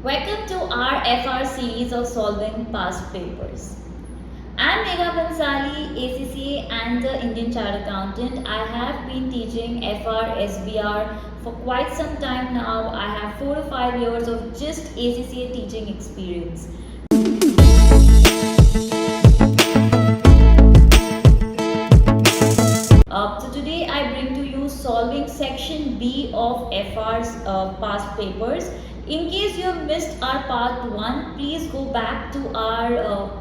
Welcome to our FR series of solving past papers. I'm Megha Bansali, ACCA and the Indian Chartered Accountant. I have been teaching FR SBR for quite some time now. I have 4 to 5 years of just ACCA teaching experience. So today I bring to you solving section B of FR's past papers. In case you have missed our part 1, please go back to our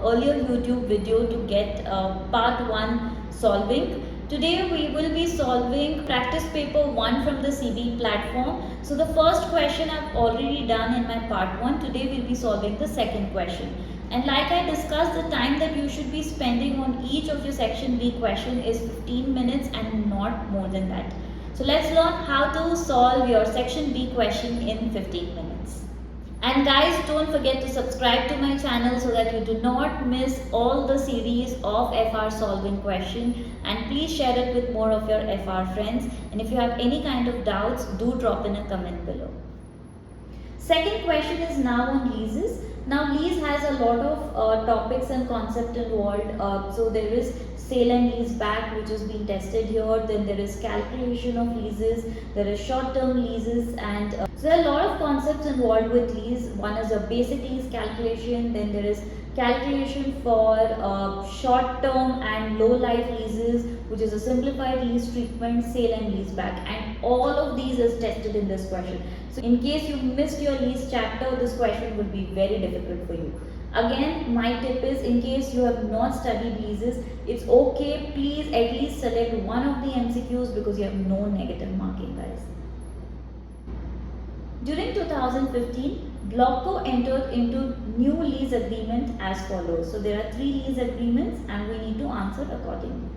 earlier YouTube video to get part 1 solving. Today we will be solving practice paper 1 from the CB platform. So the first question I've already done in my part 1. Today we'll be solving the second question. And like I discussed, the time that you should be spending on each of your section B question is 15 minutes and not more than that. So let's learn how to solve your section B question in 15 minutes. And guys, don't forget to subscribe to my channel so that you do not miss all the series of FR solving question, and please share it with more of your FR friends. And if you have any kind of doubts, do drop in a comment below. Second question is now on leases. Now lease has a lot of topics and concept involved. So there is sale and lease back, which is being tested here. Then there is calculation of leases. There is short term leases, and so there are a lot of concepts involved with lease. One is a basic lease calculation. Then there is calculation for short term and low life leases, which is a simplified lease treatment, sale and lease back, and all of these is tested in this question. So in case you missed your lease chapter, this question would be very difficult for you. Again, my tip is, in case you have not studied leases, it's okay, please at least select one of the MCQs because you have no negative marking, guys. During 2015, Blockco entered into new lease agreement as follows. So there are 3 lease agreements and we need to answer accordingly.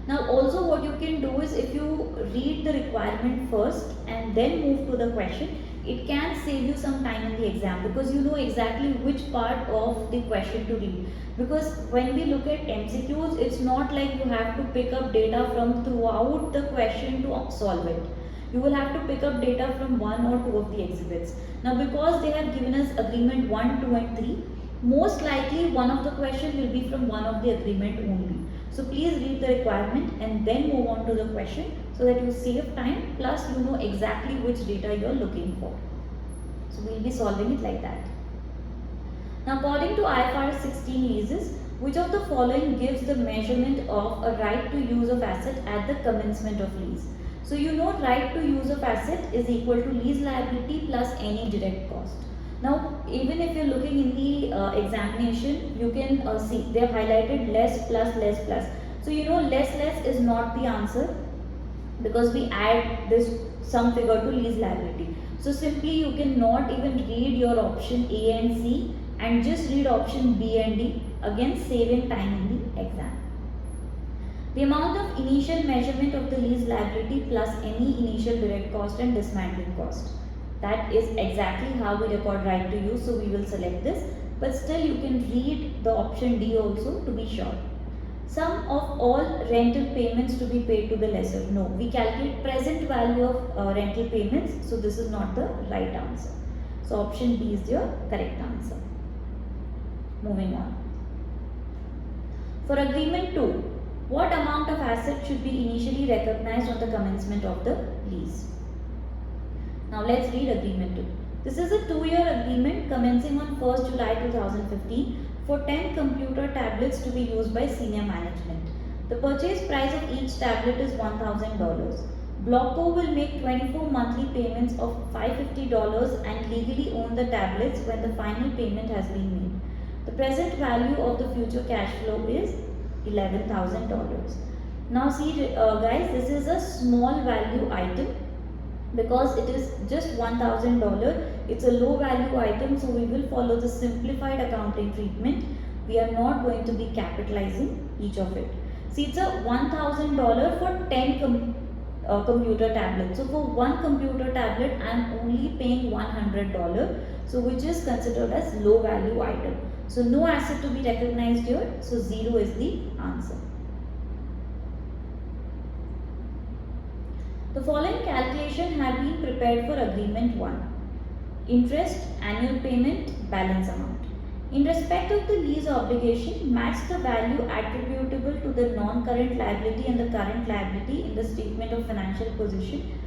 Now also what you can do is, if you read the requirement first and then move to the question, it can save you some time in the exam because you know exactly which part of the question to read. Because when we look at MCQs, it's not like you have to pick up data from throughout the question to solve it. You will have to pick up data from 1 or 2 of the exhibits. Now because they have given us agreement 1, 2 and 3, most likely one of the questions will be from one of the agreement only. So please read the requirement and then move on to the question so that you save time, plus you know exactly which data you are looking for. So we will be solving it like that. Now according to IFRS 16 leases, which of the following gives the measurement of a right to use of asset at the commencement of lease? So you know right to use of asset is equal to lease liability plus any direct cost. Now even if you're looking in the examination, you can see they have highlighted less plus less plus. So you know less is not the answer because we add this sum figure to lease liability. So simply you can not even read your option A and C and just read option B and D, again saving time in the exam. The amount of initial measurement of the lease liability plus any initial direct cost and dismantling cost. That is exactly how we record right to use, so we will select this, but still you can read the option D also to be sure. Sum of all rental payments to be paid to the lessor. No, we calculate present value of rental payments, so this is not the right answer. So option B is your correct answer. Moving on. For agreement 2, what amount of asset should be initially recognized on the commencement of the lease? Now let's read agreement 2. This is a 2-year agreement commencing on 1st July 2015 for 10 computer tablets to be used by senior management. The purchase price of each tablet is $1,000. Blockco will make 24 monthly payments of $550 and legally own the tablets when the final payment has been made. The present value of the future cash flow is $11,000. Now see guys, this is a small value item because it is just $1,000. It's a low value item, so we will follow the simplified accounting treatment. We are not going to be capitalizing each of it. See, it's a $1,000 for 10 computer tablets. So for one computer tablet, I am only paying $100, so which is considered as low value item. So no asset to be recognized here, so 0 is the answer. The following calculation have been prepared for agreement 1. interest, annual payment, balance amount. In respect of the lease obligation, match the value attributable to the non-current liability and the current liability in the statement of financial position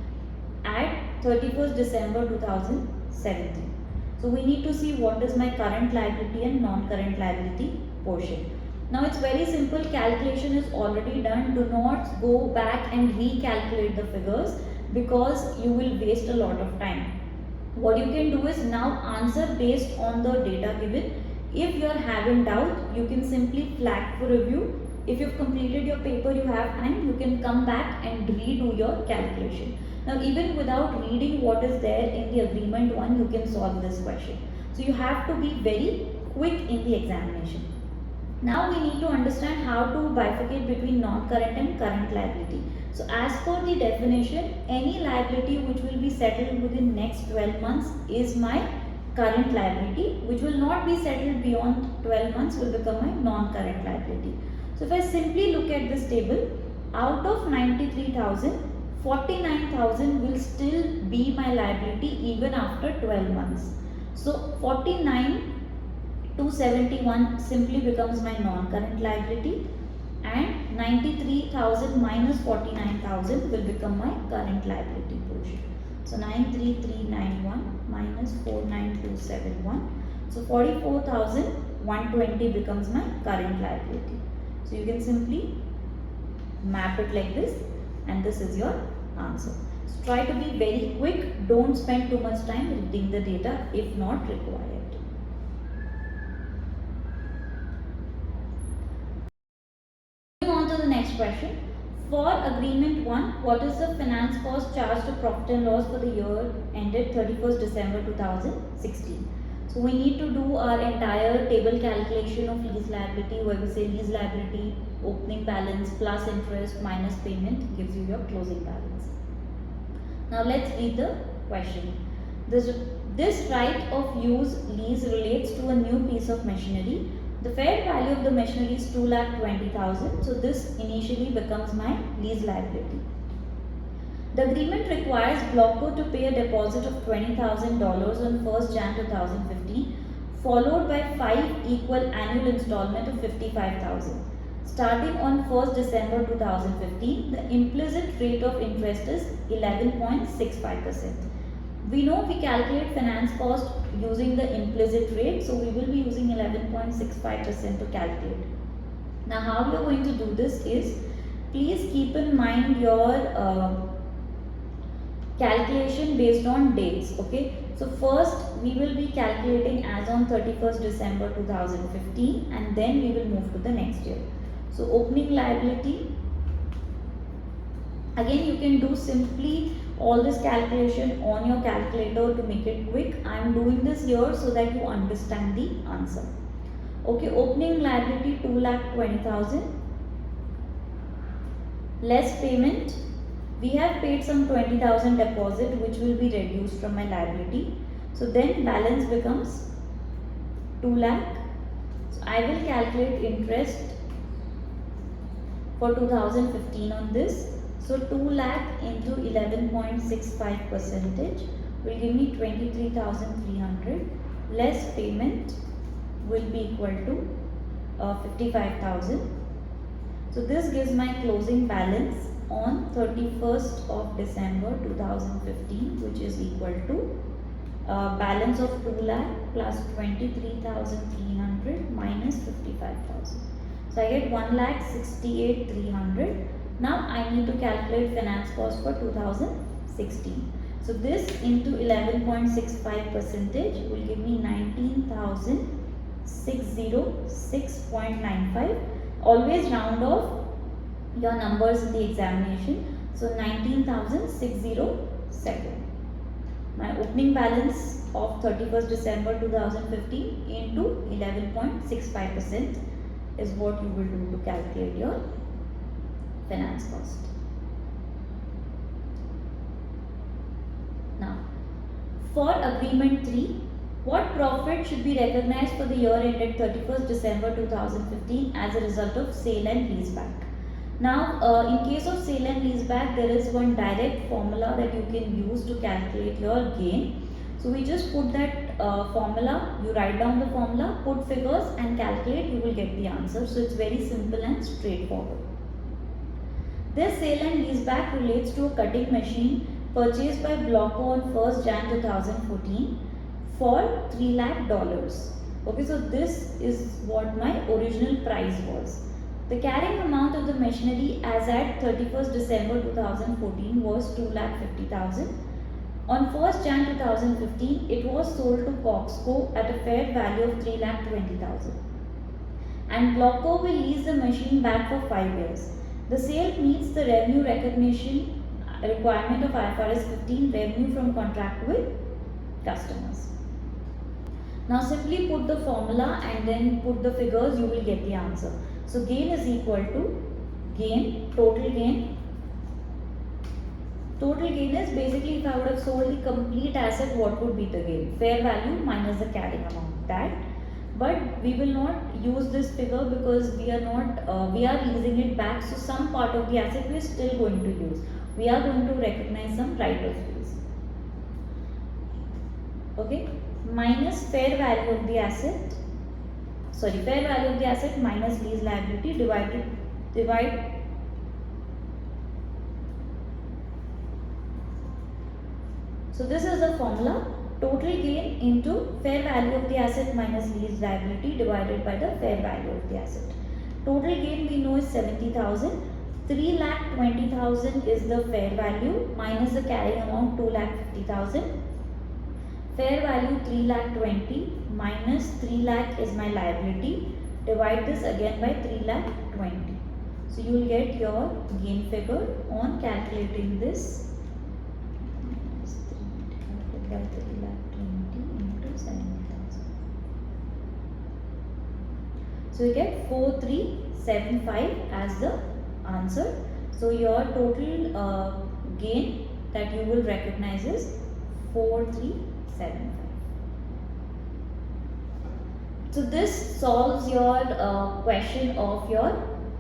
at 31st December 2017. So we need to see what is my current liability and non-current liability portion. Now it's very simple, calculation is already done. Do not go back and recalculate the figures because you will waste a lot of time. What you can do is now answer based on the data given. If you are having doubt, you can simply flag for review. If you've completed your paper, you have time, you can come back and redo your calculation. Now even without reading what is there in the agreement one, you can solve this question. So you have to be very quick in the examination. Now we need to understand how to bifurcate between non-current and current liability. So as per the definition, any liability which will be settled within next 12 months is my current liability, which will not be settled beyond 12 months will become my non-current liability. So if I simply look at this table, out of 93,000, 49,000 will still be my liability even after 12 months. So 49 to 71 simply becomes my non-current liability, and 93,000 minus 49,000 will become my current liability portion. So 93391 minus 49271. So 44,120 becomes my current liability. So you can simply map it like this, and this is your answer. So try to be very quick. Don't spend too much time reading the data if not required. Next question. For agreement 1, what is the finance cost charged to profit and loss for the year ended 31st December 2016? So we need to do our entire table calculation of lease liability, where we say lease liability opening balance plus interest minus payment gives you your closing balance. Now let's read the question. This right of use lease relates to a new piece of machinery. The fair value of the machinery is 2,20,000. So this initially becomes my lease liability. The agreement requires Blockco to pay a deposit of $20,000 on 1st Jan 2015, followed by 5 equal annual installment of 55,000. Starting on 1st December 2015, the implicit rate of interest is 11.65%. We know we calculate finance cost using the implicit rate, so we will be using 11.65% to calculate. Now how we are going to do this is, please keep in mind your calculation based on dates. Okay, so first we will be calculating as on 31st December 2015, and then we will move to the next year. So opening liability, again you can do simply all this calculation on your calculator to make it quick. I am doing this here so that you understand the answer. Okay, opening liability 2,20,000 less payment. We have paid some 20,000 deposit which will be reduced from my liability. So then balance becomes 2 lakh. So I will calculate interest for 2015 on this. So 2 lakh into 11.65 percentage will give me 23,300 less payment will be equal to 55,000. So this gives my closing balance on 31st of December 2015, which is equal to balance of 2 lakh plus 23,300 minus 55,000. So I get 1,68,300. Now I need to calculate finance cost for 2016. So this into 11.65 percentage will give me 19,606.95. Always round off your numbers in the examination. So 19,607. My opening balance of 31st December 2015 into 11.65% is what you will do to calculate your finance cost. Now, for agreement 3, what profit should be recognized for the year ended 31st December 2015 as a result of sale and leaseback? Now, in case of sale and leaseback, there is one direct formula that you can use to calculate your gain. So we just put that formula, you write down the formula, put figures and calculate, you will get the answer. So it's very simple and straightforward. This sale and leaseback relates to a cutting machine purchased by Blocko on 1st Jan 2014 for $3 lakh. Okay, so this is what my original price was. The carrying amount of the machinery as at 31st December 2014 was 2,50,000. On 1st Jan 2015, it was sold to Coxco at a fair value of 3,20,000. And Blocko will lease the machine back for 5 years. The sale meets the revenue recognition requirement of IFRS 15, revenue from contract with customers. Now simply put the formula and then put the figures, you will get the answer. So gain is equal to gain, total gain. Total gain is basically if I would have sold the complete asset, what would be the gain? Fair value minus the carrying amount, that. But we will not use this figure because we are leasing it back. So some part of the asset we are still going to use. We are going to recognize some right of use. Okay, minus fair value of the asset. Sorry, fair value of the asset minus lease liability divide. So this is the formula. Total gain into fair value of the asset minus lease liability divided by the fair value of the asset. Total gain we know is 70,000. 3,20,000 is the fair value minus the carrying amount 2,50,000. Fair value 3,20,000 minus 3 lakh is my liability. Divide this again by 3,20,000. So you will get your gain figure on calculating this. 3,20,000 into 70,000. So you get 4,375 as the answer. So your total gain that you will recognize is 4,375. So this solves your question of your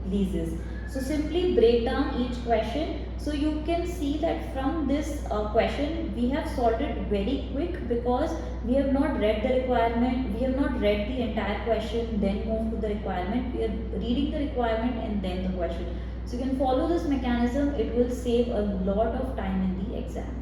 leases. So simply break down each question. So you can see that from this question we have solved it very quick because we have not read the requirement, we have not read the entire question then move to the requirement. We are reading the requirement and then the question. So you can follow this mechanism, it will save a lot of time in the exam.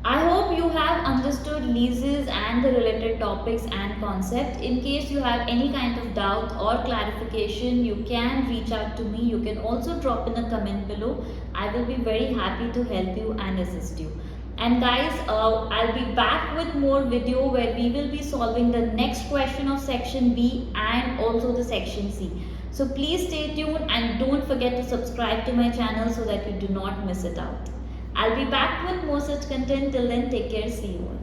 I hope you have understood leases and the related topics and concepts. In case you have any kind of doubt or clarification, you can reach out to me. You can also drop in a comment below. I will be very happy to help you and assist you. And guys, I'll be back with more video where we will be solving the next question of section B and also the section C. So please stay tuned and don't forget to subscribe to my channel so that you do not miss it out. I'll be back with more such content. Till then, take care. See you all.